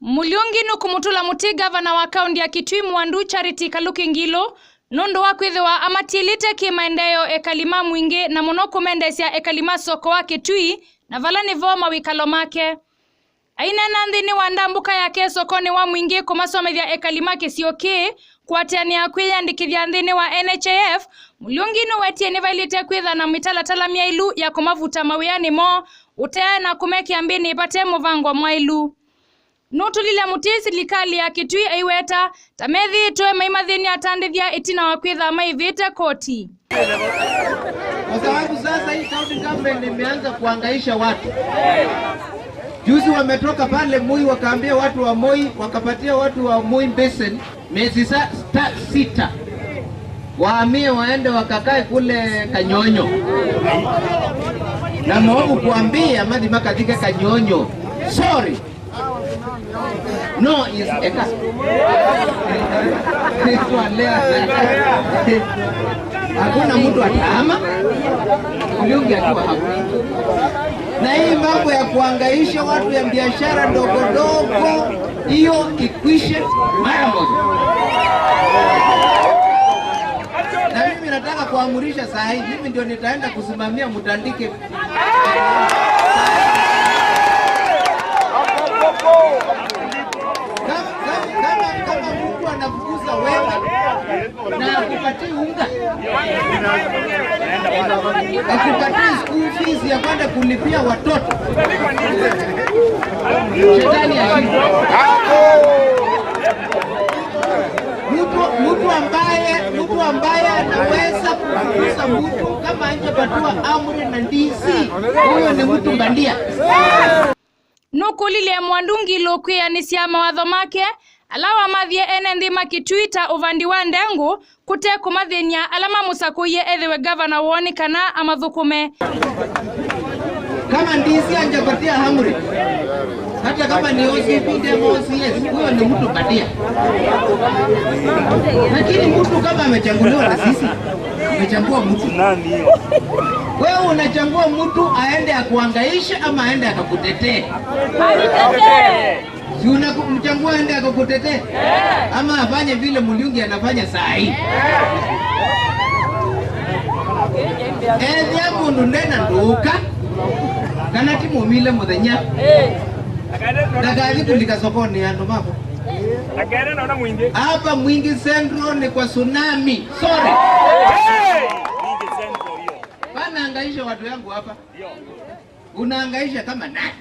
Mulyungi nukumutula muti gavana wa kaunti ya Kitui Mwandu Charity Kaluki Ngilu nondo wa kwithiwa amatilite kimaendeleo ekalima mwingi na muno kumendesya ekalima soko wa Kitui na vala nivo mawikalo make. Aina nandhini wa ndambuka yake sokoni wa mwingi kumasomethia ekalima kisioki kuatiania kwiyandikithia nthini wa NHIF. Mulyungi nuwetie nivailite kwitha na mitalatala miailu ya kumavuta mawiani mo utea na kumekia mbini ipate muvango mwailu. Nutulile muti serikali ya Kitui aiweta tamethi tuwe maimathini atandithia itina wa kwitha maivite koti. Kwa sababu sasa hii county government imeanza kuhangaisha watu. Juzi wametoka pale Moi wakaambia watu wa Moi, wakapatia watu wa Moi Basin miezi 6 wahamie waende wakakae kule Kanyonyo. Na mwabu kuambia madhi makathike Kanyonyo. Sorry. No is eka. Hakuna mtu atahama. Mulyungi akiwa hapo. Na hii mambo ya kuhangaisha watu ya biashara ndogo ndogo hiyo ikwishe mara moja. Na mimi nataka kuamurisha saa hii, mimi ndio nitaenda kusimamia mtandike. Kama mtu anafukuza wewe na akupatie unga, akupatie school fees ya kwenda kulipia watoto, shetani ashinde. Mtu ambaye anaweza kufukuza mtu kama hajapatiwa amri na DC, huyo ni mtu bandia. Nukulile Mwandungi lokwia nisya mawatho make alawa mathie ene nthima Kitui uvandi wa ndengu kute kumathenia alama musakuye ethiwe gavana woni kana amathukume. Kama DC anjapatia amri, hata kama ni OCP demo OCS, huyo ni mtu bandia. Lakini mtu kama amechanguliwa na sisi, amechangua mtu nani? Wewe unachangua mtu aende akuhangaishe ama aende akakutetee? Alitetee. Si unamchangua aende akakutetee? Ama afanye vile Mulyungi anafanya saa hii? Ethia mundu ndena nduka kana timu mile muthenya. Ndagathi kulika sokoni andu mako. Hapa Mwingi Central ni kwa tsunami. Sorry. Bana hangaisha watu yangu hapa. Unahangaisha kama nani?